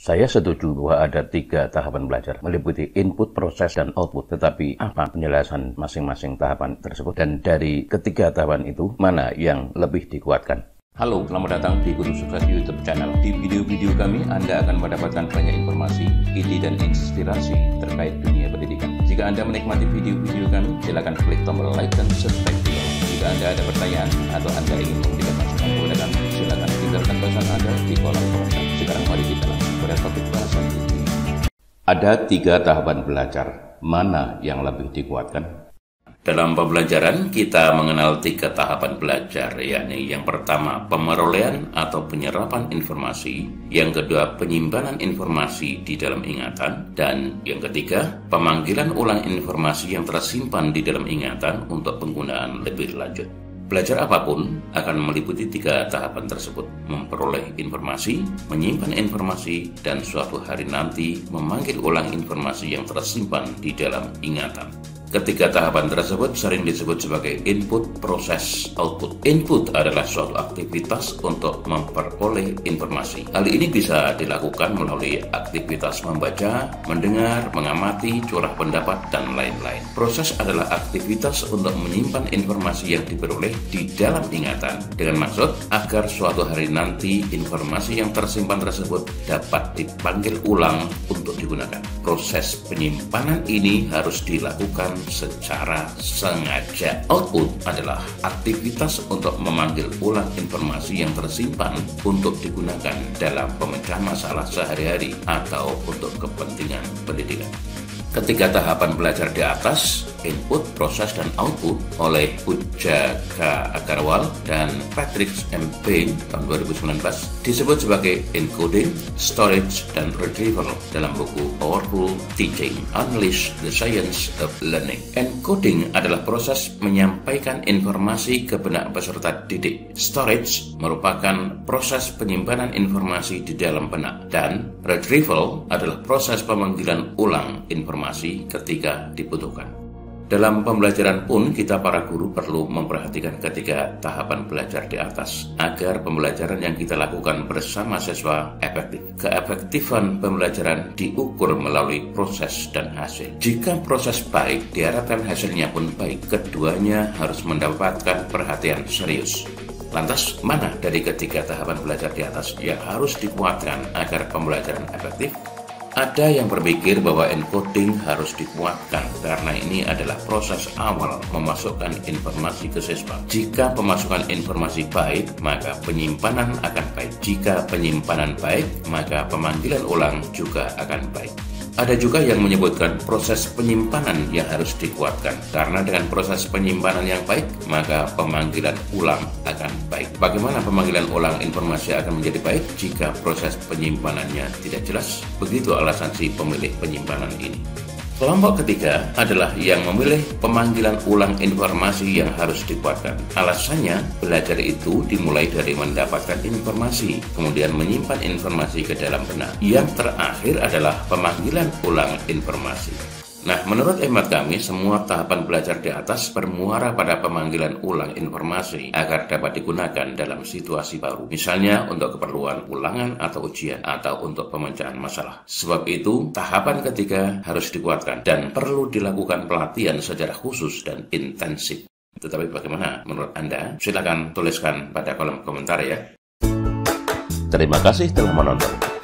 Saya setuju bahwa ada 3 tahapan belajar, meliputi input, proses, dan output. Tetapi apa penjelasan masing-masing tahapan tersebut? Dan dari ketiga tahapan itu, mana yang lebih dikuatkan? Halo, selamat datang di Guru Sukses YouTube channel. Di video-video kami, Anda akan mendapatkan banyak informasi, ide, dan inspirasi terkait dunia pendidikan. Jika Anda menikmati video-video kami, silakan klik tombol like dan subscribe. Jika Anda ada pertanyaan atau Anda ingin memberikan masukan kepada kami, silakan tinggalkan pesan Anda di kolom komentar. Sekarang mari kita langsung pada topik bahasan ini. Ada 3 tahapan belajar, mana yang lebih dikuatkan? Dalam pembelajaran, kita mengenal 3 tahapan belajar, yakni yang pertama pemerolehan atau penyerapan informasi, yang kedua penyimpanan informasi di dalam ingatan, dan yang ketiga pemanggilan ulang informasi yang tersimpan di dalam ingatan untuk penggunaan lebih lanjut. Belajar apapun akan meliputi 3 tahapan tersebut: memperoleh informasi, menyimpan informasi, dan suatu hari nanti memanggil ulang informasi yang tersimpan di dalam ingatan. Ketiga tahapan tersebut sering disebut sebagai input, proses, output. Input adalah suatu aktivitas untuk memperoleh informasi. Hal ini bisa dilakukan melalui aktivitas membaca, mendengar, mengamati, curah pendapat, dan lain-lain. Proses adalah aktivitas untuk menyimpan informasi yang diperoleh di dalam ingatan dengan maksud agar suatu hari nanti informasi yang tersimpan tersebut dapat dipanggil ulang untuk digunakan. Proses penyimpanan ini harus dilakukan secara sengaja. Output adalah aktivitas untuk memanggil ulang informasi yang tersimpan untuk digunakan dalam pemecahan masalah sehari-hari atau untuk kepentingan pendidikan. Ketiga tahapan belajar di atas, input, proses, dan output, oleh Pooja K. Agarwal dan Patrick M. Payne tahun 2019 disebut sebagai encoding, storage, dan retrieval dalam buku Powerful Teaching: Unleash the Science of Learning. Encoding adalah proses menyampaikan informasi ke benak peserta didik. Storage merupakan proses penyimpanan informasi di dalam benak, dan retrieval adalah proses pemanggilan ulang informasi ketika dibutuhkan. Dalam pembelajaran pun, kita para guru perlu memperhatikan ketiga tahapan belajar di atas agar pembelajaran yang kita lakukan bersama siswa efektif. Keefektifan pembelajaran diukur melalui proses dan hasil. Jika proses baik, diharapkan hasilnya pun baik. Keduanya harus mendapatkan perhatian serius. Lantas, mana dari ketiga tahapan belajar di atas yang harus dikuatkan agar pembelajaran efektif? Ada yang berpikir bahwa encoding harus dikuatkan karena ini adalah proses awal memasukkan informasi ke siswa. Jika pemasukan informasi baik, maka penyimpanan akan baik. Jika penyimpanan baik, maka pemanggilan ulang juga akan baik. Ada juga yang menyebutkan proses penyimpanan yang harus dikuatkan, karena dengan proses penyimpanan yang baik, maka pemanggilan ulang akan baik. Bagaimana pemanggilan ulang informasi akan menjadi baik jika proses penyimpanannya tidak jelas? Begitu alasan si pemilik penyimpanan ini. Kelompok ketiga adalah yang memilih pemanggilan ulang informasi yang harus dikuatkan. Alasannya, belajar itu dimulai dari mendapatkan informasi, kemudian menyimpan informasi ke dalam benak. Yang terakhir adalah pemanggilan ulang informasi. Nah, menurut hemat kami, semua tahapan belajar di atas bermuara pada pemanggilan ulang informasi agar dapat digunakan dalam situasi baru. Misalnya untuk keperluan ulangan atau ujian, atau untuk pemecahan masalah. Sebab itu, tahapan ketiga harus dikuatkan dan perlu dilakukan pelatihan secara khusus dan intensif. Tetapi bagaimana menurut Anda? Silakan tuliskan pada kolom komentar ya. Terima kasih telah menonton.